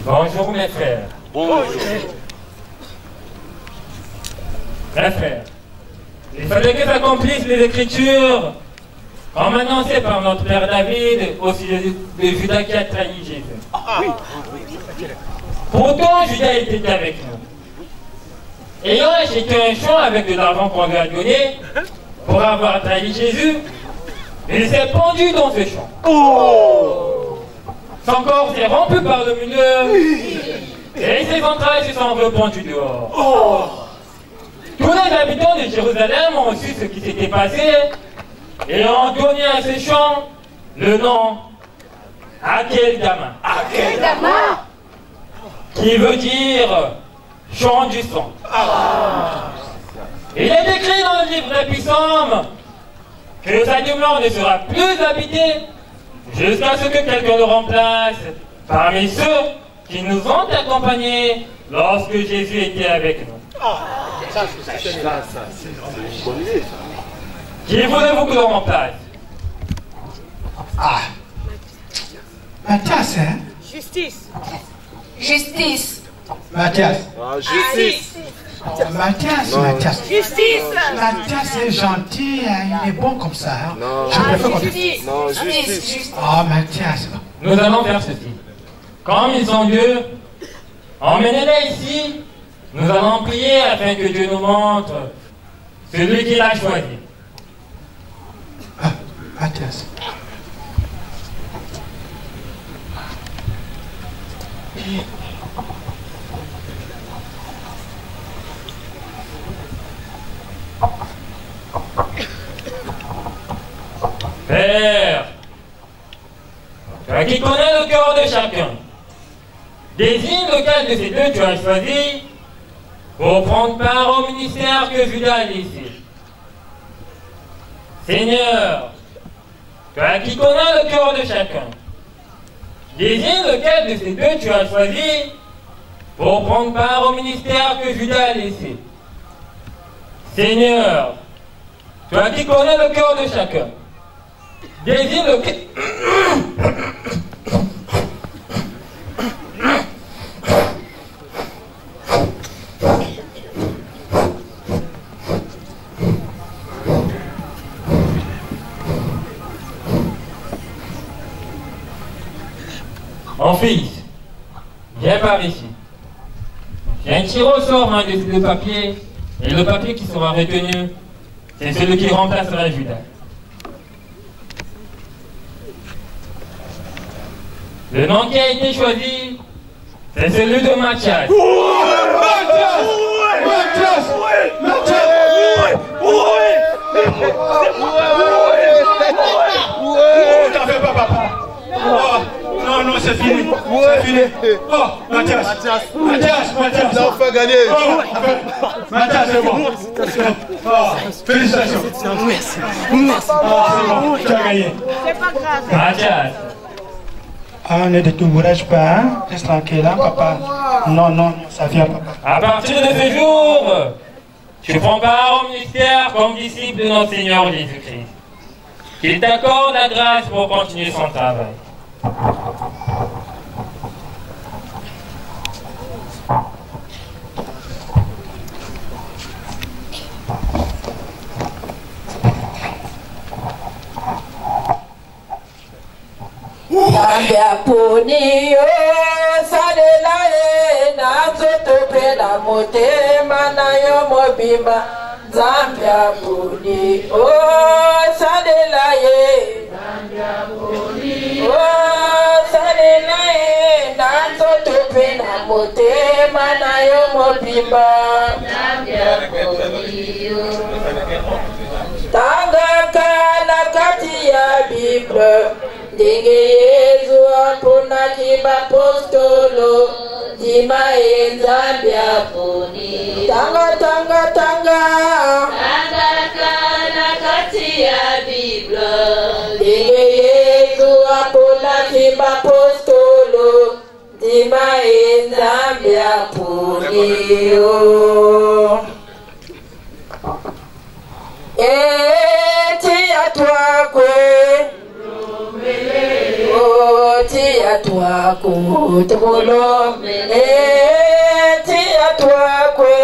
Bonjour mes frères. Bonjour. Mes frères, il fallait que s'accomplissent les Écritures comme annoncé par notre Père David au sujet de Judas qui a trahi Jésus. Pourtant, Judas était avec nous. Ayant acheté un champ avec de l'argent qu'on lui a donné pour avoir trahi Jésus, il s'est pendu dans ce champ. Son corps s'est rompu par le milieu et ses entrailles se sont répandues dehors. Tous les habitants de Jérusalem ont su ce qui s'était passé et ont donné à ce champ le nom Akeldama. Akeldama, qui veut dire champ du sang. Il est écrit dans le livre des Psaumes que sa demeure ne sera plus habitée jusqu'à ce que quelqu'un le remplace parmi ceux qui nous ont accompagnés lorsque Jésus était avec nous. Qui voulez-vous que l'on remplace? Mathias, hein? Justice. Justice. Mathias. Justice. Mathias. Justice. Mathias est gentil, hein, il est bon comme ça. Hein. Non. Je préfère comme Justice. Non, justice. Oh, Mathias. Nous allons faire ceci. Comme ils ont Dieu, emmenez-les ici. Nous allons prier afin que Dieu nous montre celui qu'il a choisi. Mathias. Père, toi qui connais le cœur de chacun, désigne lequel de ces deux tu as choisi pour prendre part au ministère que Judas a laissé. Seigneur, toi qui connais le cœur de chacun, désigne lequel de ces deux tu as choisi pour prendre part au ministère que Judas a laissé. Seigneur, toi qui connais le cœur de chacun, désigne lequel... Mon fils, viens par ici. Viens tirer au sort un de ces deux papiers, et le papier qui sera retenu, c'est celui qui remplacera Judas. Le nom qui a été choisi, c'est celui de Mathias. T'en fais pas, papa. Non, non, c'est fini. C'est fini. Oh, Mathias. Mathias. Là, on fait gagner. Mathias, c'est bon. Félicitations. Merci. Tu as gagné. C'est pas grave. Mathias. Ne te décourage pas, hein? Reste tranquille, hein, papa. Non, ça vient, papa. À partir de ce jour, tu prends part au ministère comme disciple de notre Seigneur Jésus-Christ. Qu'il t'accorde la grâce pour continuer son travail. Zambia punio sadelae nazotopela motema nayo mobimba. Zambia punio sadelae. Zambia punio sadelae nazotopela motema nayo mobimba. Zambia punio tangaka na kati ya Bible. Dinge Yesu apona kiba apostolo Dima Zambia poni Tanga tanga tanga Tanga kana kati ya Biblia Dinge Yesu apona kiba apostolo Dima Zambia poni Eti atwa kwe Tia tua ku tolomele tia tua kwe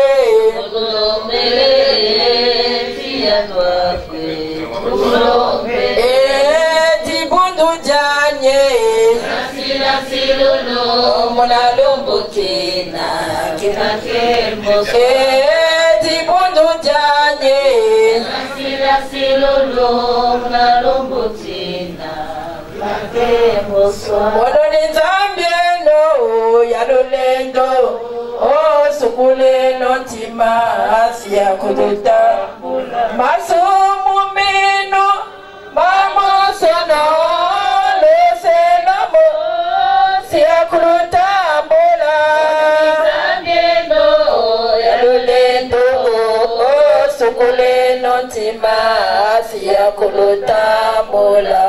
tolomele tia tua kwe tolomele ti bundu janye asila silono mona lumbu kina kemo ti bundu janye asila silono mona lumbu kina Wadoni Zambia no yalolendo o sukule no tima asia kuduta masumu mino mama sono le senamo sia kuduta bola Zambia no yalolendo o sukule no tima asia kuduta bola.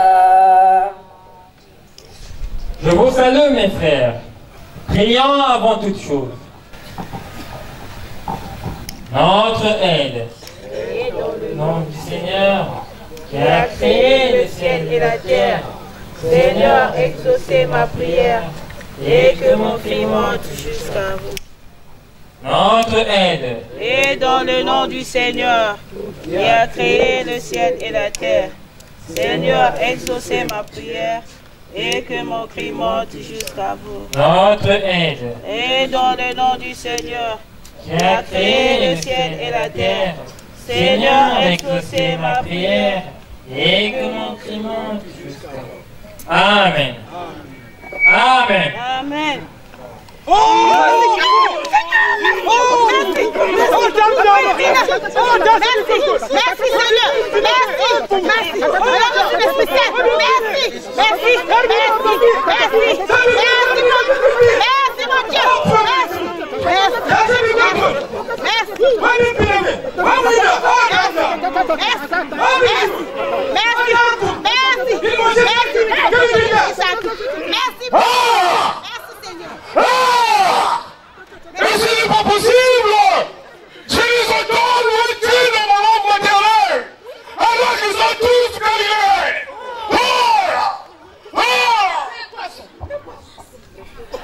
Je vous salue mes frères, priant avant toute chose. Notre aide, au nom du Seigneur, qui a créé le ciel et la terre. Seigneur, exaucez ma prière, et que mon cri monte jusqu'à vous. Notre aide, Et dans le nom du Seigneur, qui a créé le ciel et la terre. Seigneur, exaucez ma prière, et que mon cri monte jusqu'à vous. Notre aide, Et dans le nom du Seigneur, qui a créé le ciel et la terre. Seigneur, exaucez ma prière, et que mon cri monte jusqu'à vous. Amen. Amen. Amen. Mais ce n'est pas possible! Je les entends lointain dans mon ombre éternelle, alors qu'ils sont tous guerriers!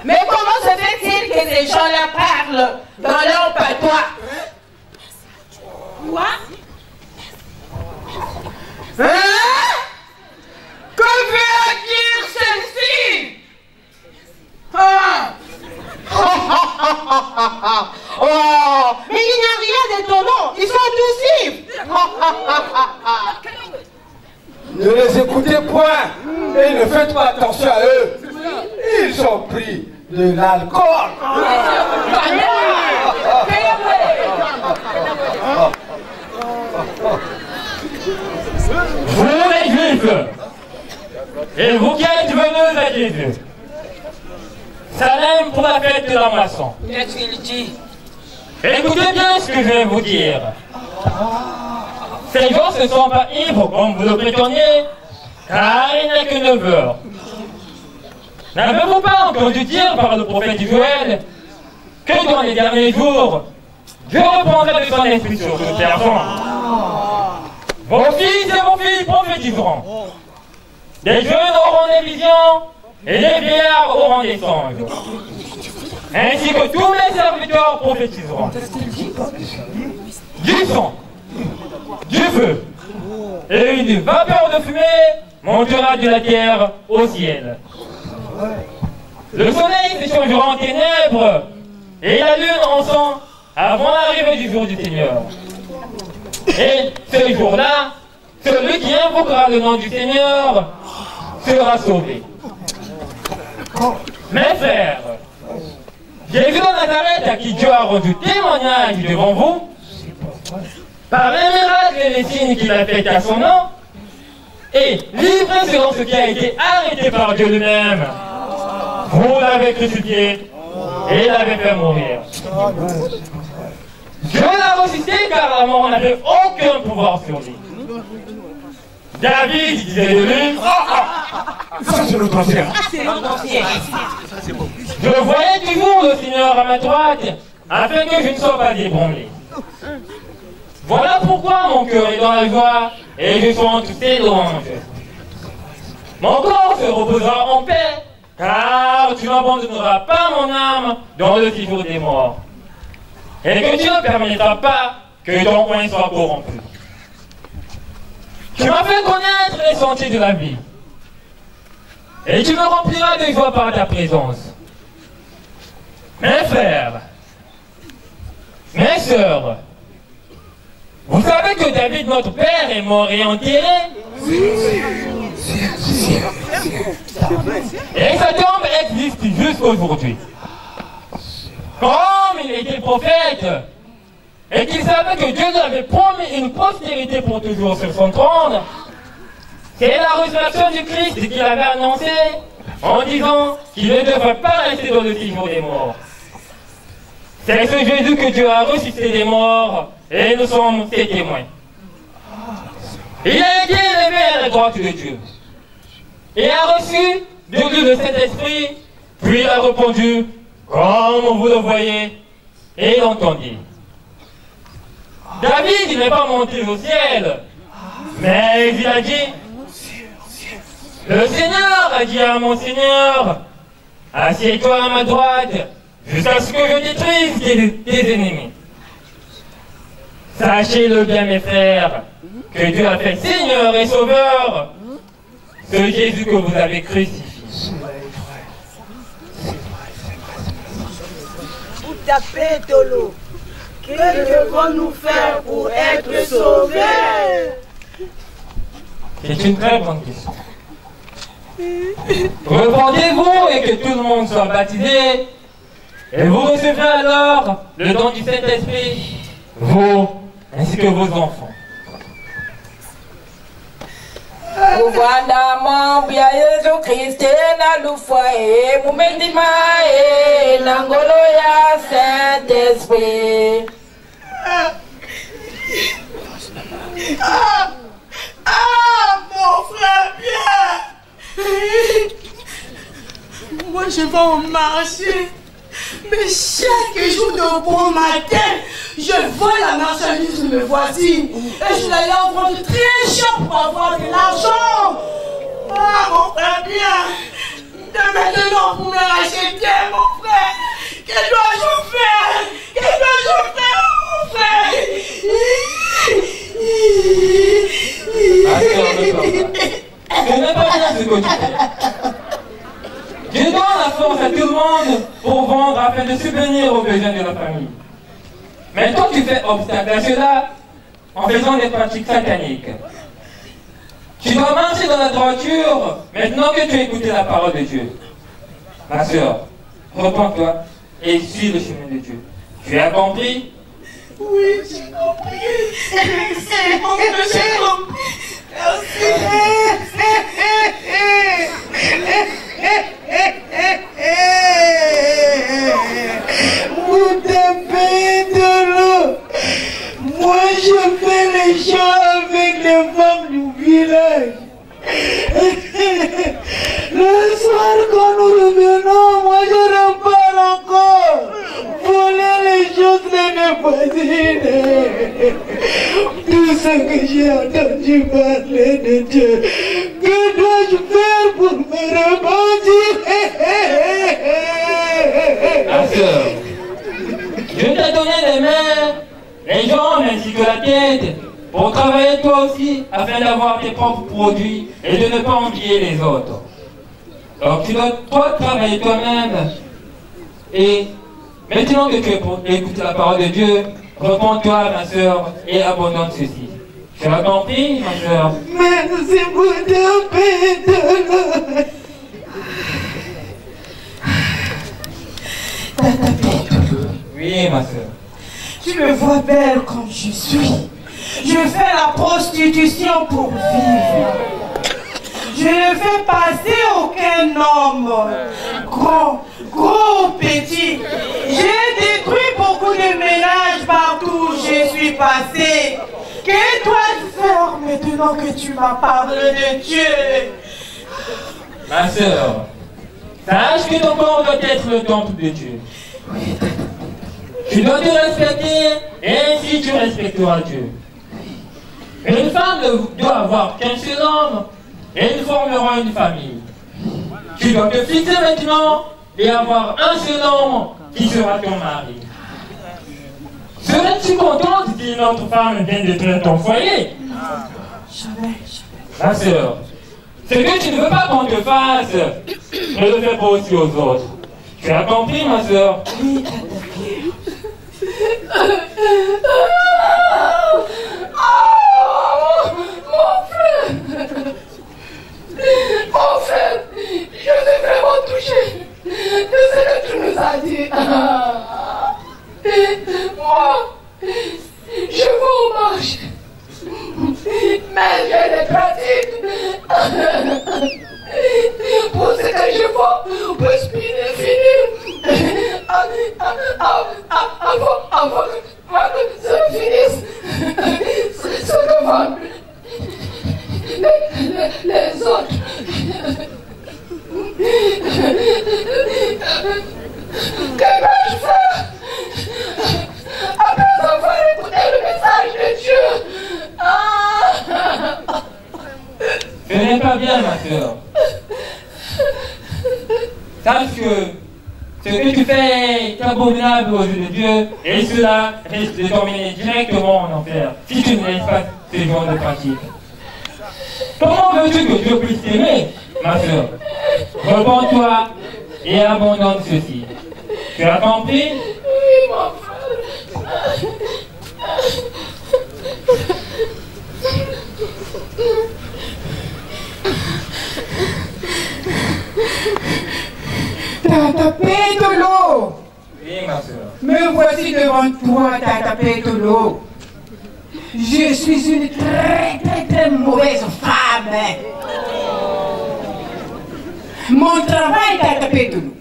Mais comment se fait-il que ces gens-là parlent dans leur patois? Quoi? Hein? Que veut dire ceci? Ah! Oh, mais il n'y a rien d'étonnant, ils sont tous libres. Ne les écoutez point et ne faites pas attention à eux. Ils ont pris de l'alcool. Vous les Juifs, et vous qui êtes venus à Jésus, Salem pour la fête de la moisson. Qu'est-ce qu'il dit? Écoutez bien ce que je vais vous dire. Ces gens ne sont pas ivres comme vous le préteniez, car il n'est que 9 heures. N'avez-vous pas entendu dire par le prophète Joël que dans les derniers jours, Dieu répandra de son esprit sur toute personne. Vos fils et vos filles prophétiseront. Des jeunes auront des visions et les vieillards auront des songes. Ainsi que tous mes serviteurs prophétiseront. Du sang, du feu et une vapeur de fumée montera de la terre au ciel. Le soleil se changera en ténèbres et la lune en sang avant l'arrivée du jour du Seigneur. Et ce jour-là, celui qui invoquera le nom du Seigneur sera sauvé. Mes frères, Jésus de Nazareth, à qui Dieu a rendu témoignage devant vous, par les miracles et les signes qu'il a faits à son nom, et livré selon ce qui a été arrêté par Dieu lui-même, vous l'avez crucifié et l'avez fait mourir. Dieu l'a ressuscité car la mort n'avait aucun pouvoir sur lui. David disait de lui, Ça, c'est notre ancien. je voyais toujours le Seigneur à ma droite, afin que je ne sois pas ébranlé. Voilà pourquoi mon cœur est dans la joie et je chante tes louanges. Mon corps se reposera en paix, car tu n'abandonneras pas mon âme dans le séjour des morts. Et que tu ne permettras pas que ton coin soit corrompu. Tu m'as fait connaître les sentiers de la vie. Et tu me rempliras de joie par ta présence. Mes frères, mes sœurs, vous savez que David, notre père, est mort et enterré. Et sa tombe existe jusqu'aujourd'hui. Comme il était prophète, et qu'il savait que Dieu lui avait promis une postérité pour toujours sur son trône, c'est la résurrection du Christ qu'il avait annoncé en disant qu'il ne devrait pas rester dans le séjour des morts. C'est ce Jésus que Dieu a ressuscité des morts et nous sommes ses témoins. Il a été élevé à la droite de Dieu et a reçu de lui le Saint-Esprit, puis il a répondu comme vous le voyez et l'entendez. David n'est pas monté au ciel, mais il a dit, le Seigneur a dit à mon Seigneur, assieds-toi à ma droite, jusqu'à ce que je détruise tes ennemis. Sachez-le bien, mes frères, que Dieu a fait Seigneur et Sauveur, ce Jésus que vous avez crucifié. Pour taper de l'eau, que devons-nous faire pour être sauvés? C'est une très bonne question. Repentez-vous et que tout le monde soit baptisé, et vous recevrez alors le don du Saint-Esprit, vous ainsi que vos enfants. Uvanda mambo ya Yesu Kristo na lufa mumetima na ngolo ya Saint-Esprit. Mon frère Pierre, moi je vais au marché, mais chaque jour de bon matin, je vole la marchandise de mes voisines et je la leur vends très cher pour avoir de l'argent. Ah, mon frère Pierre, de maintenant pour me racheter, mon frère, que dois-je faire? Que dois-je faire, mon frère? Ce n'est pas bien ce que tu fais. Dieu donne la force à tout le monde pour vendre afin de subvenir aux besoins de la famille. Mais toi tu fais obstacle à cela en faisant des pratiques sataniques. Tu dois marcher dans la droiture maintenant que tu as écouté la parole de Dieu. Ma soeur, repens-toi et suis le chemin de Dieu. Tu as compris? Oui, j'ai compris. C'est bon que j'ai compris. Vous tapez de l'eau. Moi, je fais les choses avec les femmes du village. Le soir, quand nous revenons, moi, je repars encore. Voler les choses de mes voisines. Tout ce que j'ai entendu parler de Dieu, que dois-je faire pour me repentir? Ma soeur, Dieu t'a donné les mains, les jambes ainsi que la tête pour travailler toi aussi afin d'avoir tes propres produits et de ne pas envier les autres. Alors tu dois toi travailler toi-même. Et maintenant que tu écoutes la parole de Dieu, repends-toi, ma soeur, et abandonne ceci. Tu as compris, ma soeur? Merci pour ton pédalo. Tata Pédalo. Oui, ma soeur. Tu me vois belle comme je suis. Je fais la prostitution pour vivre. Je ne fais passer aucun homme, grand, gros ou petit. J'ai détruit beaucoup de ménages partout où je suis passé. Que dois-je faire maintenant que tu m'as parlé de Dieu? Ma soeur, sache que ton corps doit être le temple de Dieu. Tu dois te respecter et ainsi tu respecteras Dieu. Une femme ne doit avoir qu'un seul homme et ils formeront une famille. Tu dois te fixer maintenant et avoir un seul homme qui sera ton mari. Serais-tu contente si une autre femme vient détruire ton foyer? Jamais. Ma soeur, ce que tu ne veux pas qu'on te fasse, ne le fais pas aussi aux autres. Tu as compris, ma soeur? Oui, Tata Pierre. Mon frère, je suis vraiment touché de ce que tu nous as dit. Moi, je vais au marché, mais j'ai des pratiques pour ce que je vois pour finir avant que ça finisse ce que vendent les autres. Que vais-je faire après avoir écouté le message de Dieu? Ce n'est pas bien, ma soeur. Sache que ce que tu fais est abominable aux yeux de Dieu et cela risque de t'emmener directement en enfer si tu ne laisses pas ce genre de pratique. Comment veux-tu que Dieu puisse t'aimer, ma soeur? Repends-toi et abandonne ceci. Tu as compris? Oui, mon frère. Tata Pédalo. Oui, ma soeur. Me voici devant toi, Tata Pédalo. Je suis une très mauvaise femme. Mon travail, Tata Pédalo,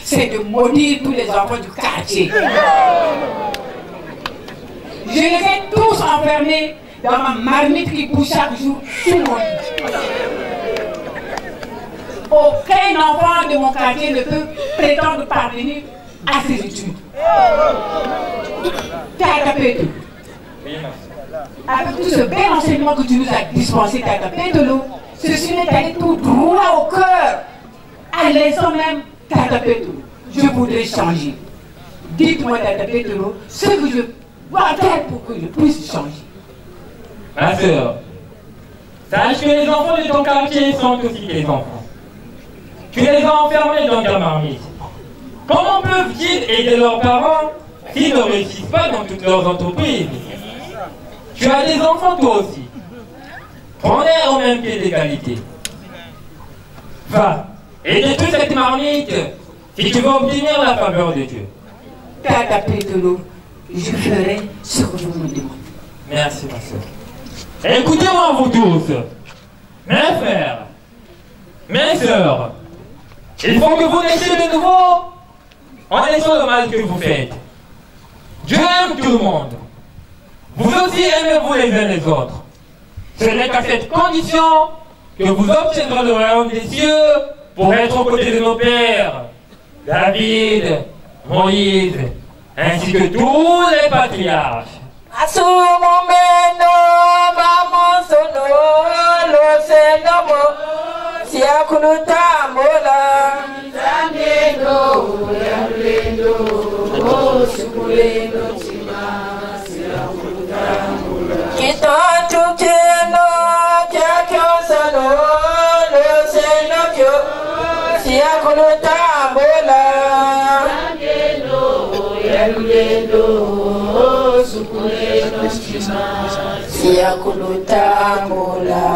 c'est de maudire tous les enfants du quartier. Je les ai tous enfermés dans ma marmite qui bouge chaque jour sous mon lit. Aucun enfant de mon quartier ne peut prétendre parvenir à ses études. Tata Pédalo, avec tout ce bel enseignement que tu nous as dispensé, Tata Pédalo, ceci m'est allé tout droit au cœur. À l'instant même, Tata Pédalo, je voudrais changer. Dites-moi, Tata Pédalo, ce que je dois faire pour que je puisse changer. Ma soeur, sache que les enfants de ton quartier sont aussi tes enfants. Tu les as enfermés dans ta marmite. Comment peuvent-ils aider leurs parents s'ils ne réussissent pas dans toutes leurs entreprises? Tu as des enfants toi aussi. Prends-les au même pied d'égalité. Va, et détruis cette marmite si tu veux obtenir la faveur de Dieu. Tata Pédalo, je ferai ce que vous me demandez. Merci, ma soeur. Écoutez-moi, vous tous. Mes frères, mes sœurs, il faut que vous naissiez de nouveau en laissant le mal que vous faites. Dieu aime tout le monde. Vous aussi aimez-vous les uns les autres. Ce n'est qu'à cette condition que vous obtiendrez le royaume des cieux pour être aux côtés de nos pères, David, Moïse, ainsi que tous les patriarches. Kita Yakulutambola.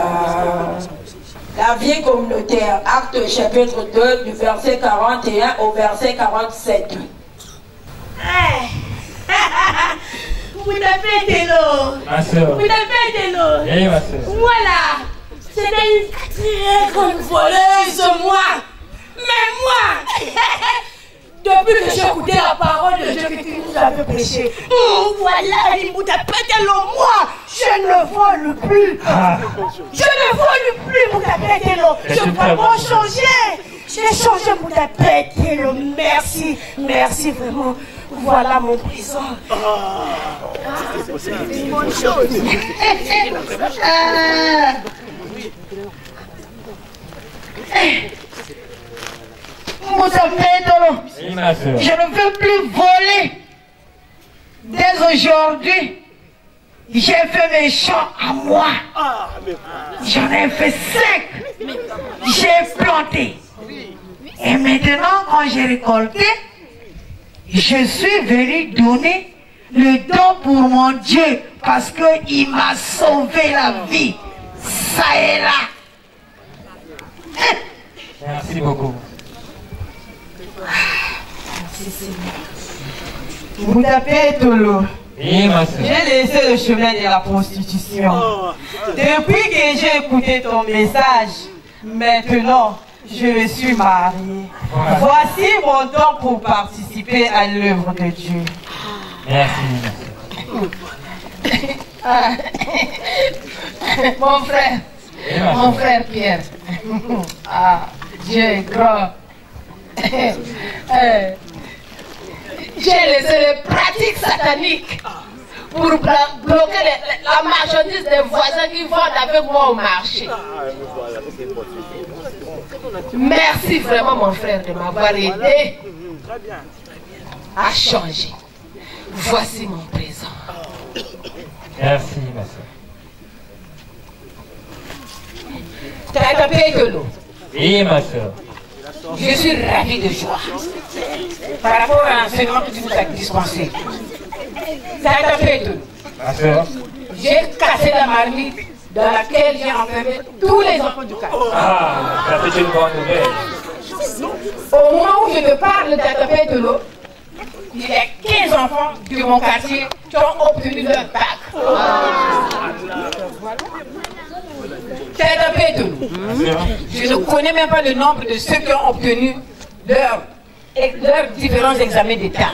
La vie communautaire, acte chapitre 2 du verset 41 au verset 47. Vous avez été l'eau. Ma soeur. Vous avez été l'eau. Oui, ma soeur. Voilà. C'était une très grande voleuse, moi. Mais moi, depuis que j'ai écouté la parole de Dieu que tu nous avais prêchée, voilà, il vous a pété l'eau, moi, je ne vole plus. Je ne vole plus, vous avez pété l'eau. Je veux vraiment changer. J'ai changé pour ta pété l'eau. Merci, merci vraiment. Voilà mon présent. C'est une bonne chose. Oui, ma soeur. Je ne veux plus voler. Dès aujourd'hui, j'ai fait mes champs à moi. J'en ai fait 5. J'ai planté. Et maintenant, quand j'ai récolté, je suis venu donner le don pour mon Dieu parce qu'il m'a sauvé la vie. Ça est là. Merci beaucoup. Vous tapez Tolo. Oui, ma soeur. J'ai laissé le chemin de la prostitution. Depuis que j'ai écouté ton message, maintenant, je me suis mariée. Voici mon temps pour participer à l'œuvre de Dieu. Merci. Mon frère Pierre. Ah, Dieu est grand. J'ai laissé les pratiques sataniques pour bloquer la marchandise des voisins qui vendent avec moi au marché. Merci vraiment mon frère de m'avoir aidé à changer. Voici mon présent. Merci, ma soeur. Tu as tapé de l'eau. Oui, ma soeur. Je suis ravi de joie. Par rapport à l'enseignement que tu nous as dispensé. Ça a tapé de l'eau. Ma soeur. J'ai cassé la marmite dans laquelle j'ai enfermé tous les enfants du quartier. Ah, ça fait une bonne nouvelle. Au moment où je te parle de la tapée de l'eau, il y a 15 enfants de mon quartier qui ont obtenu leur bac. C'est la tapée de l'eau. Je ne connais même pas le nombre de ceux qui ont obtenu leurs différents examens d'État.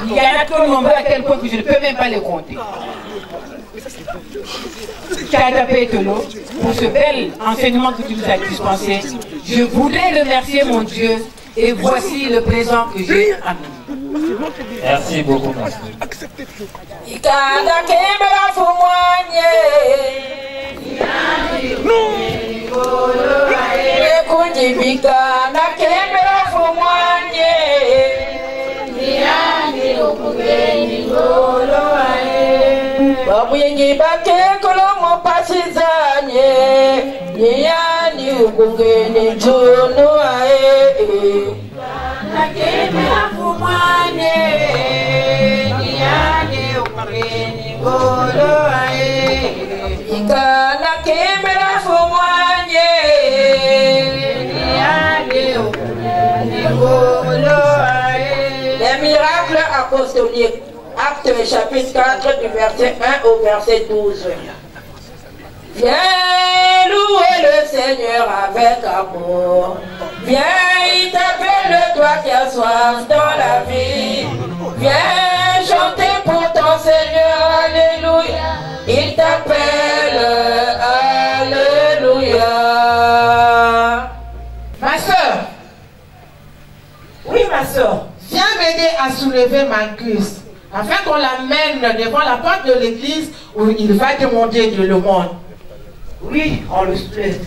Il y en a trop nombreux à tel point que je ne peux même pas les compter. Kadapé Tolo, pour ce bel enseignement que tu nous as dispensé, je voudrais remercier mon Dieu et voici le présent que j'ai amené. Merci beaucoup, ma soeur. Les miracles apostoliques, acte chapitre 4 du verset 1 au verset 12. Viens louer le Seigneur avec amour. Viens, il t'appelle toi qui as soif dans la vie. Viens chanter pour ton Seigneur, alléluia. Il t'appelle, alléluia. Ma soeur. Oui, ma soeur. Viens m'aider à soulever ma cuisse, afin qu'on l'amène devant la porte de l'église où il va demander de l'aumône. Oui, on le soulève.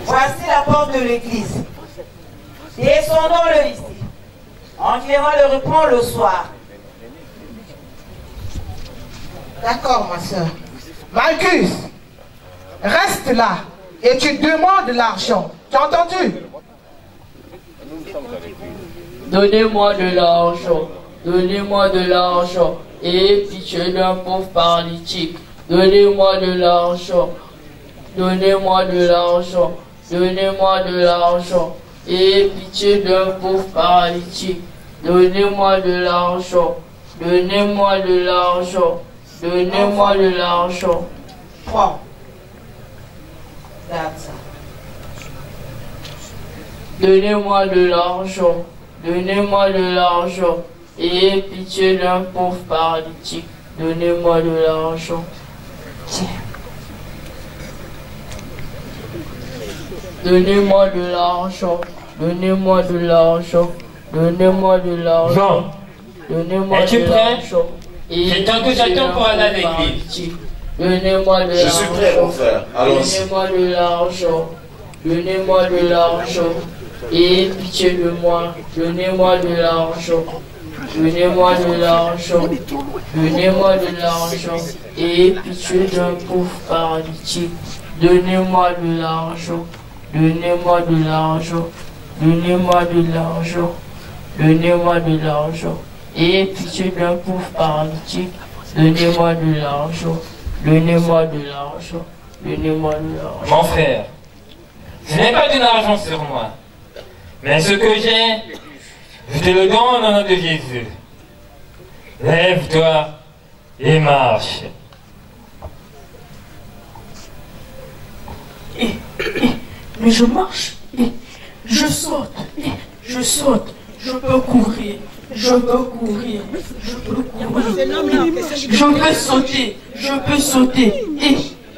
Voici la porte de l'église. Descendons-le ici. On viendra le reprendre le soir. D'accord, ma soeur. Marcus, reste là et tu demandes l'argent. Tu as entendu? Donnez-moi de l'argent. Donnez-moi de l'argent. Ayez pitié d'un pauvre paralytique. Donnez-moi de l'argent. Donnez-moi de l'argent. Donnez-moi de l'argent. Ayez pitié d'un pauvre paralytique. Donnez-moi de l'argent. Donnez-moi de l'argent. Donnez-moi de l'argent. Prends. Regarde ça. Donnez-moi de l'argent. Donnez-moi de l'argent. Ayez pitié d'un pauvre paralytique. Donnez-moi de l'argent. Tiens. Donnez-moi de l'argent. Donnez-moi de l'argent. Donnez-moi de l'argent. Donnez-moi de l'argent. C'est tant que j'attends pour aller à l'église. Donnez-moi de l'argent. Je suis prêt, mon frère. Allons-y. Donnez-moi de l'argent. Donnez-moi de l'argent. Ayez pitié de moi. Donnez-moi de l'argent. Donnez-moi de l'argent. Donnez-moi de l'argent. Ayez pitié d'un pauvre paralytique. Donnez-moi de l'argent. Donnez-moi de l'argent. Donnez-moi de l'argent. Donnez-moi de l'argent. Ayez pitié d'un pauvre paralytique. Donnez-moi de l'argent. Donnez-moi de l'argent. Donnez-moi de l'argent. Mon frère, ce n'est pas de l'argent sur moi. Mais ce que j'ai, je te le donne au nom de Jésus. Lève-toi et marche. Mais je marche, je saute, je saute, je peux courir, je peux courir, je peux courir, je peux sauter, et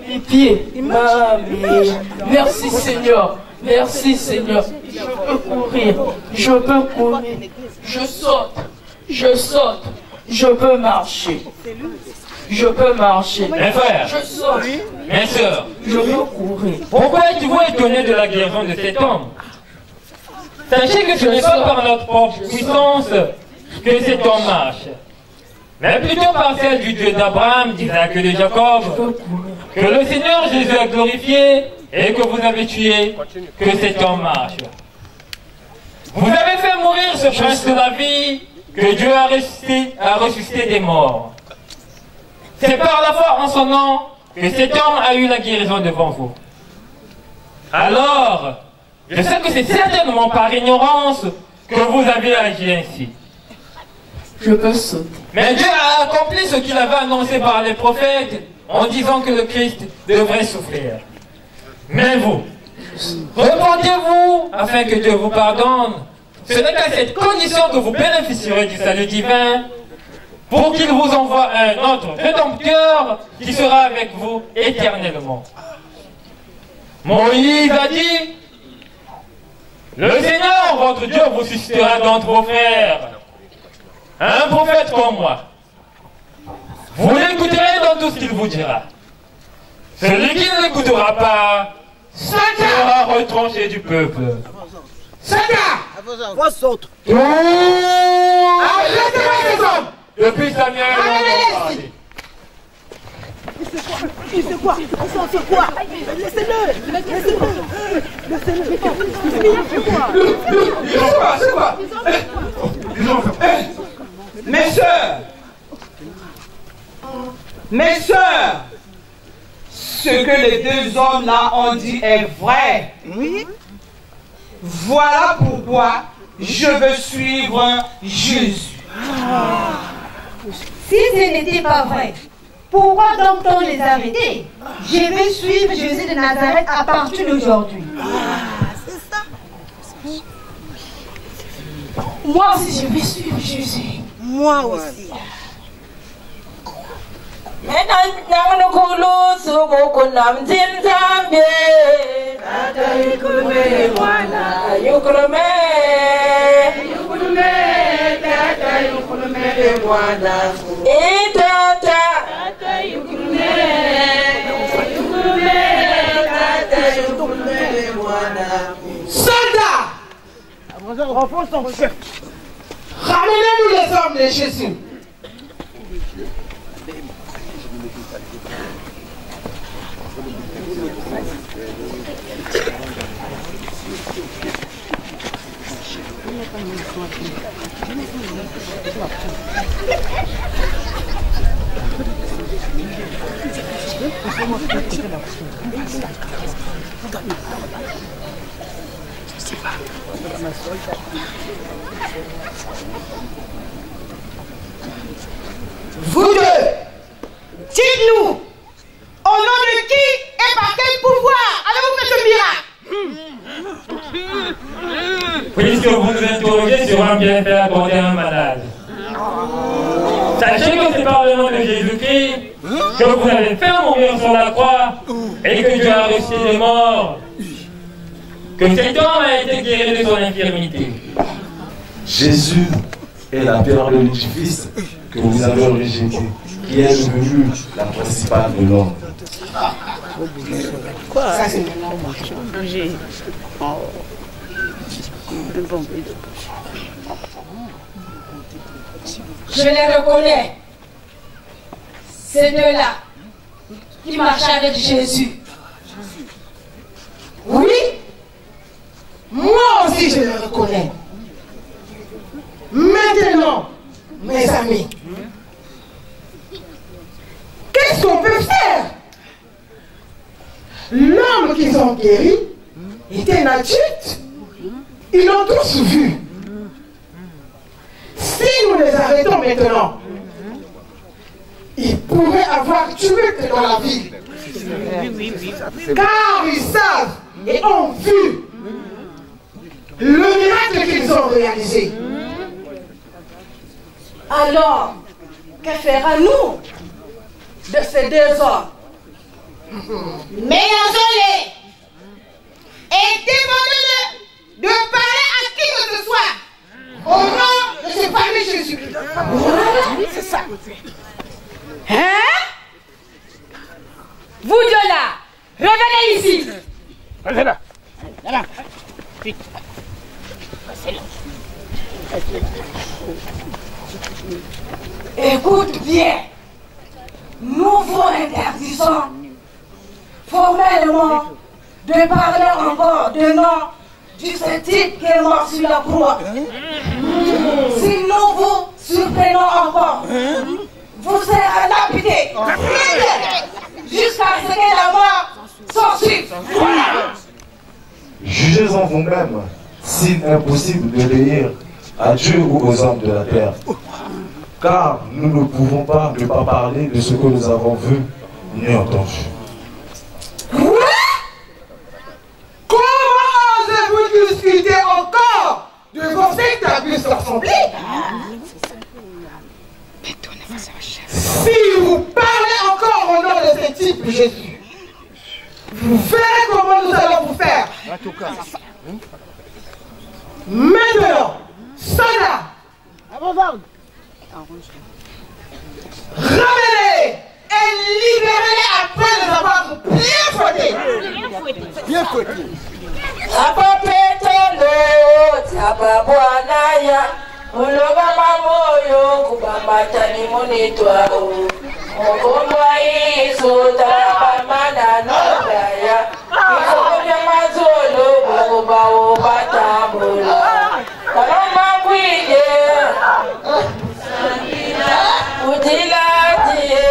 mes pieds, ma vie. Merci Seigneur, merci Seigneur, je peux courir, je saute, je peux marcher. Je peux marcher. Mes frères, je saute, mes soeurs, je peux courir. Pourquoi êtes-vous étonné de la guérison de cet homme? Sachez que ce n'est pas par notre propre puissance que cet homme marche, mais plutôt par celle du Dieu d'Abraham, d'Isaac et de Jacob, que le Seigneur Jésus a glorifié et que vous avez tué, que cet homme marche. Vous avez fait mourir ce prince de la vie que Dieu a ressuscité des morts. C'est par la foi en son nom que cet homme a eu la guérison devant vous. Alors, je sais que c'est certainement par ignorance que vous avez agi ainsi. Je peux sauter. Mais Dieu a accompli ce qu'il avait annoncé par les prophètes en disant que le Christ devrait souffrir. Mais vous, repentez-vous afin que Dieu vous pardonne. Ce n'est qu'à cette condition que vous bénéficierez du salut divin, pour qu'il vous envoie un autre rédempteur qui sera avec vous éternellement. Moïse a dit, le Seigneur, votre Dieu, vous suscitera d'entre vos frères un prophète comme moi. Vous l'écouterez dans tout ce qu'il vous dira. Celui qui ne l'écoutera pas sera retranché du peuple. Vos autres. Arrêtez les hommes. Depuis Samuel, on va parler. C'est quoi? C'est quoi? Laissez-le. C'est quoi? Mes sœurs, ce que les deux hommes là ont dit est vrai. Oui. Voilà pourquoi je veux suivre Jésus. Si ce n'était pas vrai, pourquoi donc on les arrêter? Je vais suivre Jésus de Nazareth à partir d'aujourd'hui. C'est ça. Moi aussi, je vais suivre Jésus. Moi aussi. Ramenez-nous les hommes de Jésus. Vous deux, dites-nous, au nom de qui et par quel pouvoir allez-vous faire ce miracle? Puisque vous nous interrogez sur un bienfait accordé à un malade. Sachez que c'est par le nom de Jésus-Christ que vous avez fait mourir sur la croix et que Dieu a ressuscité les morts. Que cet homme a été guéri de son infirmité. Jésus est la pierre de l'édifice que vous avez rejeté, qui est devenue la principale de l'homme. Quoi? Ça c'est Je les reconnais. Ces deux-là qui marchaient avec Jésus. Oui, moi aussi je les reconnais. Maintenant, mes amis, qu'est-ce qu'on peut faire? L'homme qu'ils ont guéri était un adulte. Ils l'ont tous vu. Si nous les arrêtons maintenant, ils pourraient avoir tumulte dans la ville. Car ils savent et ont vu le miracle qu'ils ont réalisé. Alors, que fera-nous de ces deux hommes? Mélangeons-les et demandez-le de parler à qui que ce soit au nom de ce fameux Jésus. Oui, c'est ça. Hein? Vous deux là, revenez ici. Allez là. Là. Écoute bien. Nous vous interdisons formellement de parler encore de nom du ce type qui est mort sur la croix. Si nous vous surprenons encore, vous serez lapidés jusqu'à ce que la mort s'en suive. Jugez-en vous-même s'il est possible de lire à Dieu ou aux hommes de la terre. Car nous ne pouvons pas ne pas parler de ce que nous avons vu ni entendu. Quoi? Comment osez-vous discuter encore devant cette auguste assemblée? Si vous parlez encore au nom de ce type Jésus, vous verrez comment nous allons vous faire. Maintenant, soldats, ramenez-les et libérez-les après les avoir bien fouettés. Bien fouettés. Apapetelo, tababuanaya, uloga mamoyo, kubamatani monitwa, ogombwa iso, tarabamana nodaya, isoja mazolo, bogobao batambola, karama kwide, utilatiye,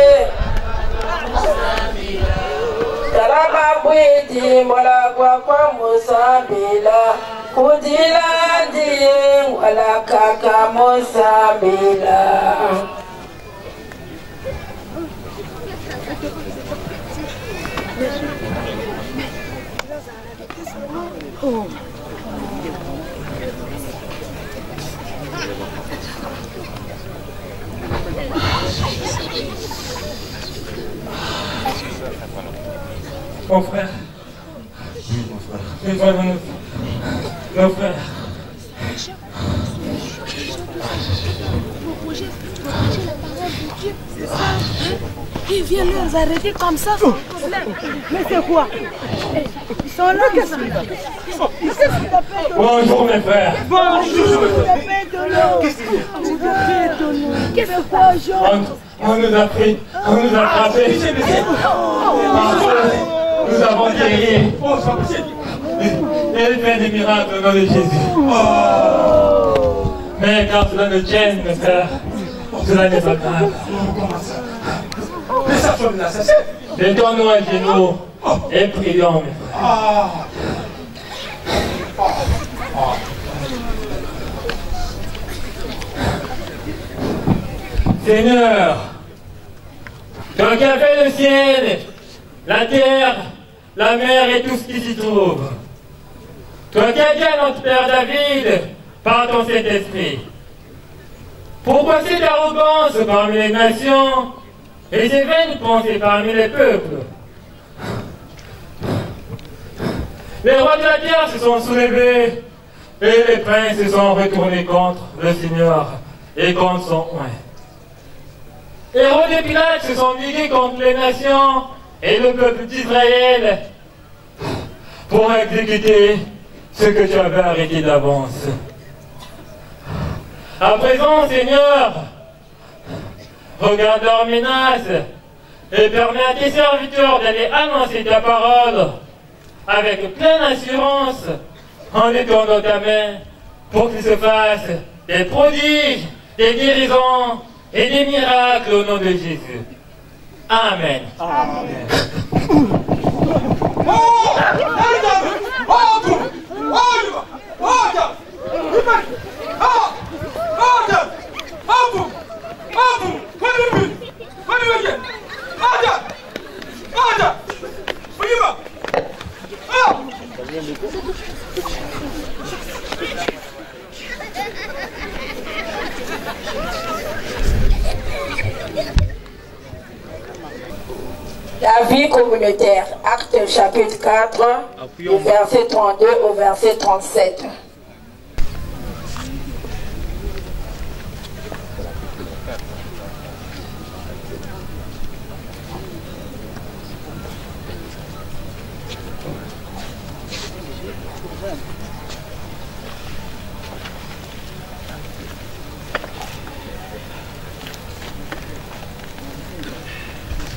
karama kwidi, mola kwa musambila, utilatiye, wala kaka musambila. Oh. Mon frère. Oui, mon frère. Nos frères. projet, protéger la parole de Dieu. C'est ça. Ils viennent nous arrêter comme ça sans problème. Mais c'est quoi? Ils sont là, qu'est-ce qu'ils t'appellent? Bonjour mes frères. Bonjour. Qu'est-ce que quoi, Jean? On nous a pris, on nous a frappés. Nous avons guéri. Et fait des miracles au nom de Jésus. Mais quand cela nous tienne, mes frères, cela n'est pas grave. Mais ça sonne l'assassin. Mettons-nous à genoux et prions, mes frères. Seigneur, toi qui as fait le ciel, la terre, la mer et tout ce qui s'y trouve, toi qui as dit à notre père David, par ton Saint-Esprit, pourquoi cette arrogance parmi les nations et ces vaines pensées parmi les peuples? Les rois de la terre se sont soulevés et les princes se sont retournés contre le Seigneur et contre son oint. Hérode et Pilate se sont ligués contre les nations et le peuple d'Israël pour exécuter ce que tu avais arrêté d'avance. À présent, Seigneur, regarde leurs menaces et permets à tes serviteurs d'aller annoncer ta parole avec pleine assurance en étendant ta main pour qu'il se fasse des prodiges, des guérisons et des miracles au nom de Jésus. Amen. Amen. La vie communautaire, acte chapitre 4, du verset 32 au verset 37.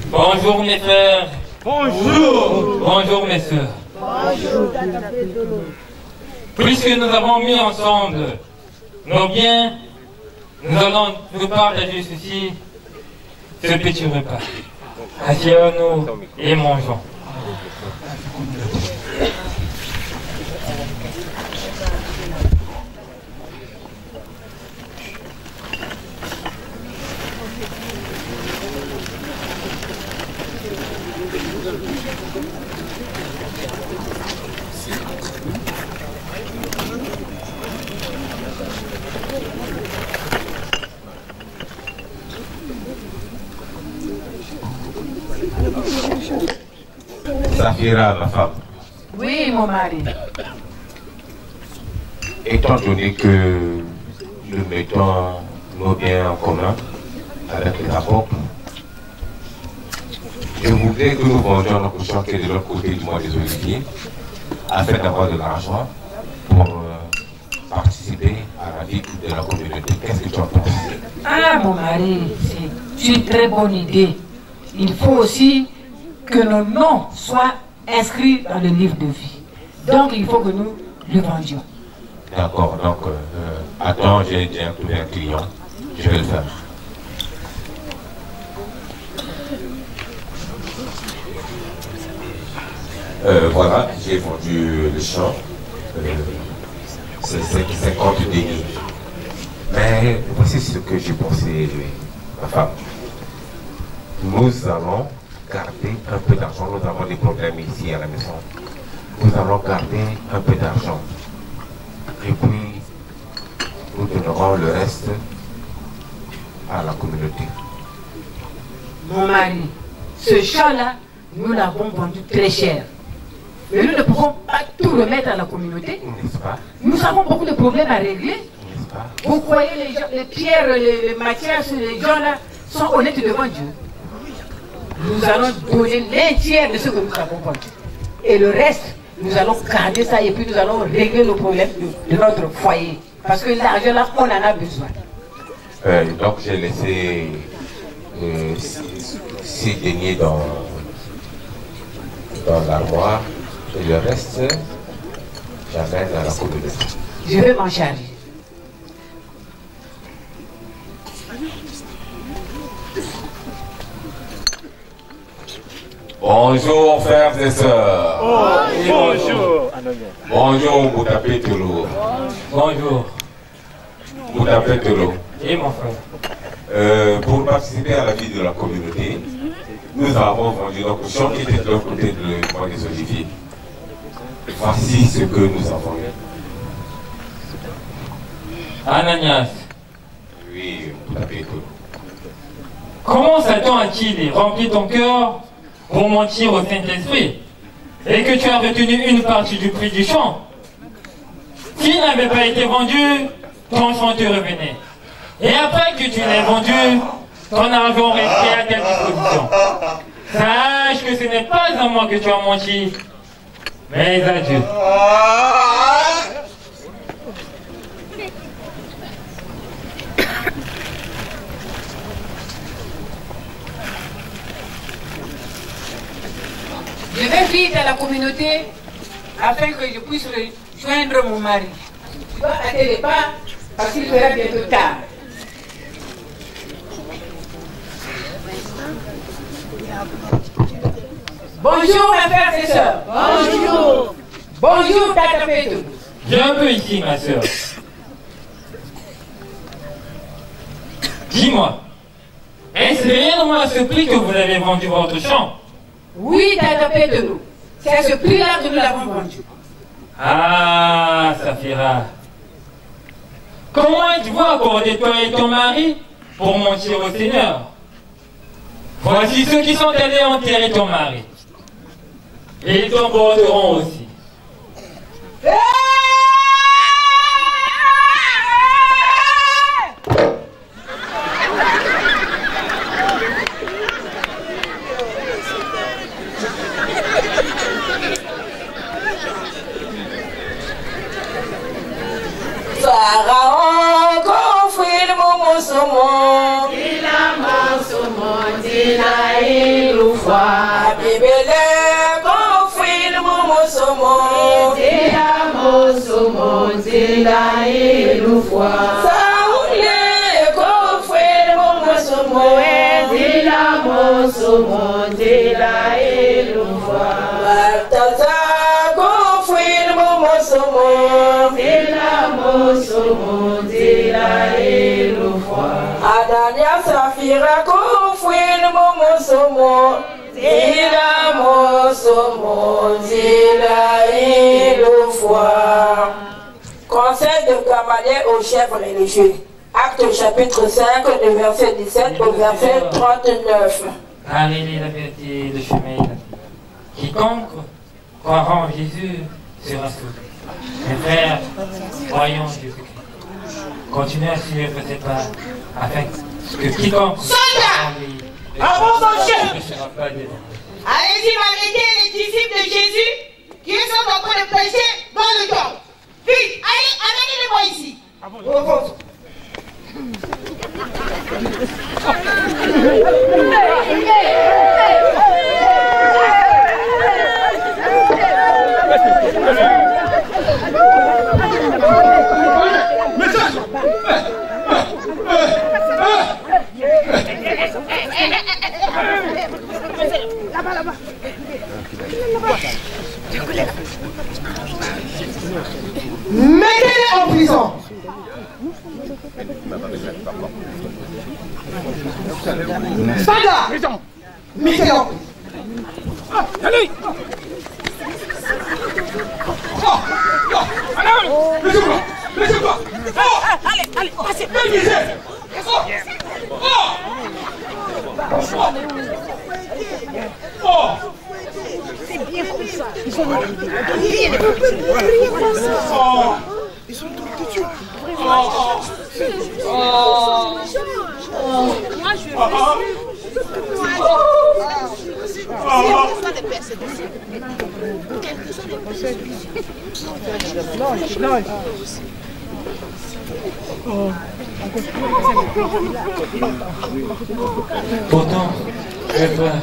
Bonjour mes frères. Bonjour. Bonjour mes sœurs. Bonjour. Puisque nous avons mis ensemble nos biens, nous allons nous partager ceci, ce petit repas. Asseyons-nous et mangeons. Safira, ma femme. Oui, mon mari. Étant donné que nous mettons nos biens en commun avec la POP, je voudrais que nous vendions notre champ qui est de l'autre côté du mois des Oliviers afin d'avoir de l'argent pour participer à la vie de la communauté. Qu'est-ce que tu en penses? Ah, mon mari, c'est une très bonne idée. Il faut aussi que nos noms soient inscrits dans le livre de vie. Donc, il faut que nous le vendions. D'accord, donc, attends, j'ai trouvé un client. Je vais le faire. Voilà, j'ai vendu le champ. C'est 50 deniers. Mais voici ce que j'ai pensé, ma femme. Nous allons garder un peu d'argent. Nous avons des problèmes ici à la maison. Nous allons garder un peu d'argent. Et puis, nous donnerons le reste à la communauté. Mon mari, ce champ-là, nous l'avons vendu très cher. Mais nous ne pouvons pas tout remettre à la communauté. N'est-ce pas? Nous avons beaucoup de problèmes à régler. Vous croyez les pierres, les matières sur les gens là sont honnêtes devant Dieu? Nous allons donner l'un tiers de ce que nous avons vendu. Et le reste, nous allons garder ça et puis nous allons régler le problème de notre foyer. Parce que l'argent là, on en a besoin. Donc j'ai laissé 6 deniers dans l'armoire et le reste, j'amène à la communauté. Je vais m'en charger. Bonjour frères et sœurs. Bonjour. Bonjour Moutapé Tolo. Bonjour. Moutapé Tolo. Et mon frère. Pour participer à la vie de la communauté, nous avons vendu notre champ qui était de l'autre côté de Mont des Oliviers. Voici ce que nous avons eu. Ananias. Oui, Moutapé Tolo. Comment Satan a-t-il rempli ton cœur pour mentir au Saint-Esprit et que tu as retenu une partie du prix du champ? S'il n'avait pas été vendu, ton champ te revenait. Et après que tu l'aies vendu, ton argent restait à ta disposition. Sache que ce n'est pas à moi que tu as menti, mais à Dieu. Je vais vite à la communauté afin que je puisse rejoindre mon mari. Je dois hâter les pas parce qu'il sera bientôt tard. Bonjour mes frères et sœurs. Bonjour. Bonjour Tata Pétou. Viens un peu ici ma soeur. Dis-moi, est-ce réellement à ce prix que vous avez vendu votre champ? Oui, Tata Pétou. C'est à ce prix-là que nous l'avons vendu. Ah, Safira. Comment êtes-vous accordé toi et ton mari pour mentir au Seigneur? Voici ceux qui sont allés enterrer ton mari. Et ils t'emporteront aussi. Pharaon, confie mon sommon. Il a mon sommon, il a ilufwa. Bibele, confie mon sommon. Il a mon sommon, il a ilufwa. Saoulé, confie mon sommon. Il a mon sommon, il a ilufwa. Balthazar, confie mon sommon. Anania Safira confine mon sommon. Dila mon sommon, dila le foi. Conseil de Gamaliel aux chefs religieux. Acte chapitre 5, du verset 17 au verset 39. Allez, la vérité, le chemin et la vie. Quiconque croira en Jésus sera sauvé. Mes frères, croyons en Jésus-Christ. Continuez à suivre cette pas afin que quiconque croira en lui ne sera pas dévoré. Allez-y, m'arrêtez les disciples de Jésus qui sont en train de prêcher dans le temple. Vite, allez, amenez-les-moi ici. Là-bas. Mettez-les en prison. Spada, mettez-les en prison. Allez! Laissez-moi! Allez, passez! C'est bien comme ça. Ils sont bien. Ils sont tous dessus. Moi, je veux. Pourtant, mes frères,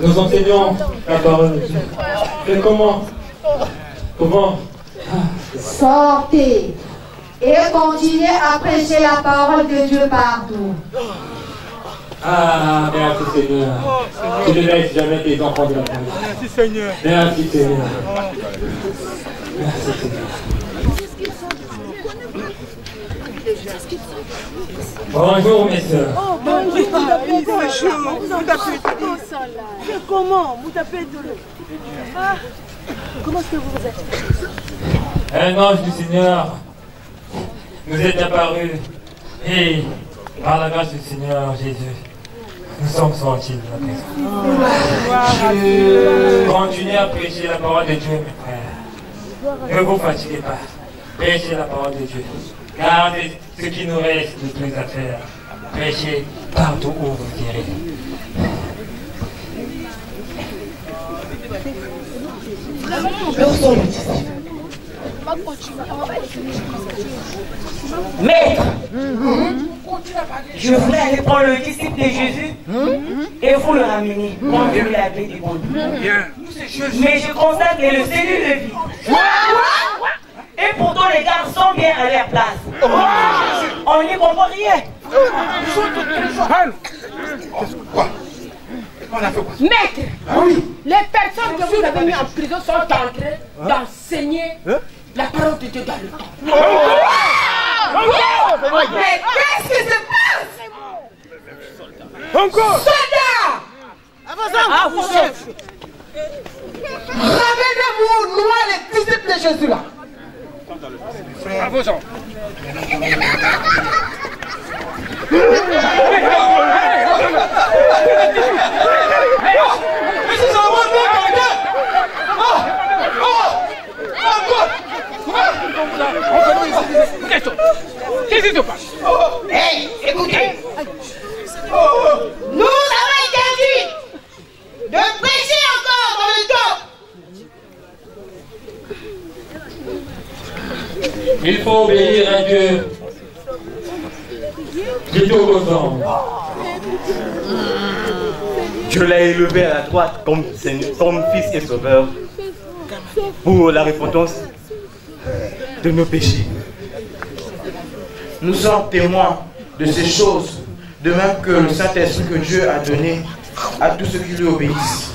nous enseignons la parole de Dieu. Mais comment? Sortez et continuez à prêcher la parole de Dieu partout. Ah, merci Seigneur. Tu ne laisses jamais tes enfants de la terre. Merci Seigneur. Merci Seigneur. Merci Seigneur. Bonjour mes soeurs. Oh, bonjour. Comment? Vous tapez de l'eau. Comment est-ce que vous êtes? Un ange du Seigneur nous est apparu et par la grâce du Seigneur Jésus, nous sommes sortis de la prison. Continuez à prêcher la parole de Dieu, mes frères. Ne vous fatiguez pas. Prêchez la parole de Dieu. Gardez ce qui nous reste de plus à faire. Prêchez partout où vous irez. Maître, je voulais aller prendre le disciple de Jésus et vous le ramener, comme Dieu l'avait dit. Mais je constate que le Seigneur le vit. Et pourtant les gardes sont bien à leur place. On n'y comprend rien. Quoi? On a fait quoi? Maître, les personnes que vous avez mis en prison sont en train d'enseigner la parole de Dieu dans le temps. Mais qu'est-ce qui se passe? Encore! Soldats! Vous chef. Ramenez-vous loin les disciples de Jésus là. À vos gens. Qu'est-ce qui se passe? Hey, écoutez. Nous avons interdit de prêcher encore dans le temps. Il faut obéir à Dieu. Dieu aux hommes. Dieu l'a élevé à la droite comme Fils et Sauveur pour la repentance de nos péchés. Nous sommes témoins de ces choses, de même que le Saint-Esprit que Dieu a donné à tous ceux qui lui obéissent.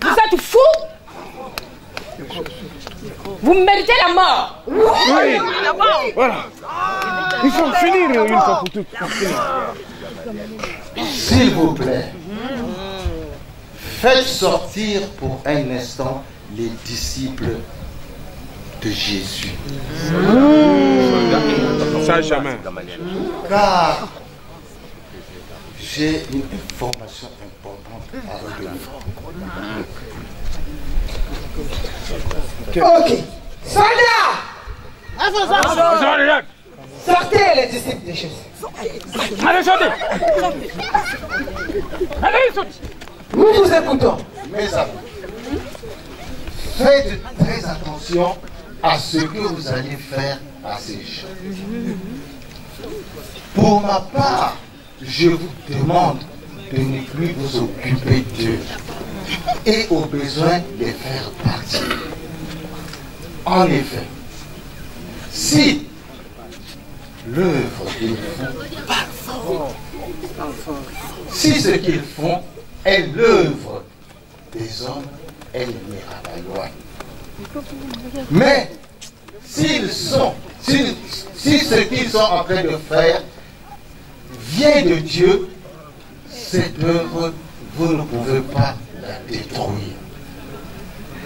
Vous êtes fous? Vous méritez la mort. Oui. Voilà. Il faut finir une fois pour toutes. S'il vous plaît, faites sortir pour un instant les disciples de Jésus. Ça jamais. Car j'ai une information importante à redonner. Ok. Soldats! Sortez les disciples de Jésus. Allez, sortez! Allez, sortez! Nous vous écoutons. Mes amis, faites très attention à ce que vous allez faire à ces gens. Pour ma part, je vous demande de ne plus vous occuper d'eux et au besoin les faire partir. En effet, si l'œuvre qu'ils font, si ce qu'ils font est l'œuvre des hommes, elle n'ira pas loin. Mais si ce qu'ils sont en train de faire vient de Dieu, cette œuvre, vous ne pouvez pas la détruire.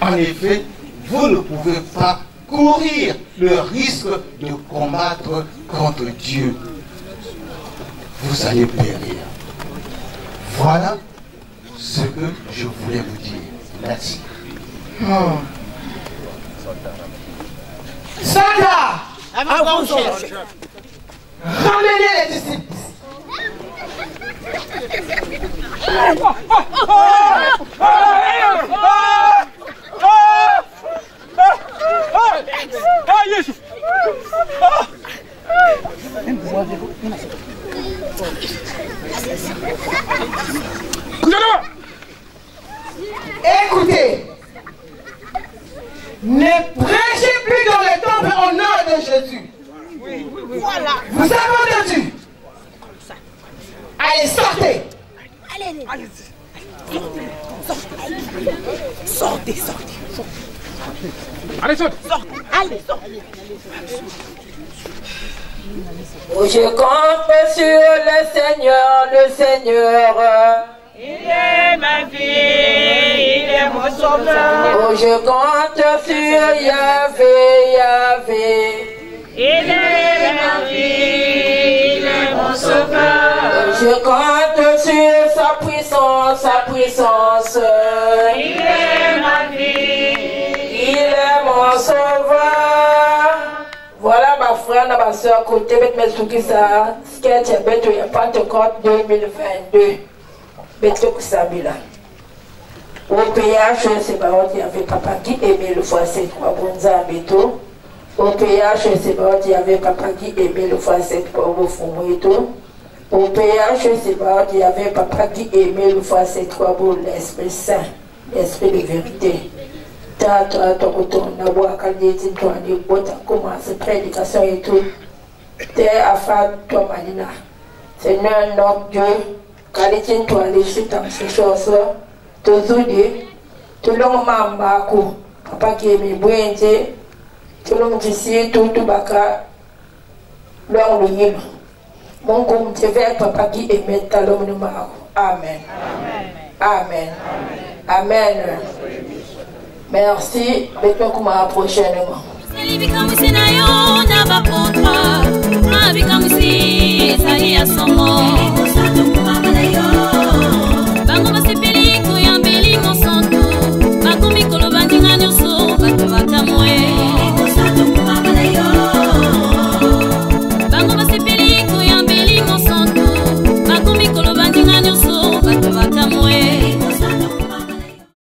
En effet, vous ne pouvez pas courir le risque de combattre contre Dieu. Vous allez périr. Voilà ce que je voulais vous dire. Merci. Saka, ramenez les disciples. Écoutez, ne prêchez plus dans le temple au nom de Jésus. Voilà. Vous avez entendu? Allez, sortez. Allez. Sortez. Allez, sortez. Allez, sortez. Je compte sur le Seigneur. Il est ma vie, il est mon sauveur. Je compte sur Yahvé. Il est ma vie, il est mon sauveur. Je compte sur sa puissance. Il est ma vie, il est mon sauveur. Voilà ma frère, ma soeur, côté de mes soukisa, sketch et bête, il y a Pentecôte 2022. Bête Kusabila. Au PH, c'est pas il y avait papa qui aimait le fois c'est 3 bonza à béto. Au PH, c'est pas il y avait papa qui aimait le fois c'est 3 au fond. Au PH, c'est pas il y avait papa qui aimait le fois c'est 3 pour l'Esprit Saint, l'Esprit de vérité. Tata, ton aboua, kaldi, toi, les bottes, commence prédication et tout. T'es à faire toi, Malina. Seigneur, notre Dieu, kaldi, toi, les chutes dans ces choses. Toujours dit, tout le monde m'a marqué. Papa qui est mes boîtes, tout le monde ici, tout baka, l'homme le yim. Mon goût, tu veux papa qui aimait ta l'homme de marque. Amen. Amen. Merci, maintenant qu'on m'a prochainement. Sali bikamusi na yo na bakontra, ma bikamusi sali ya som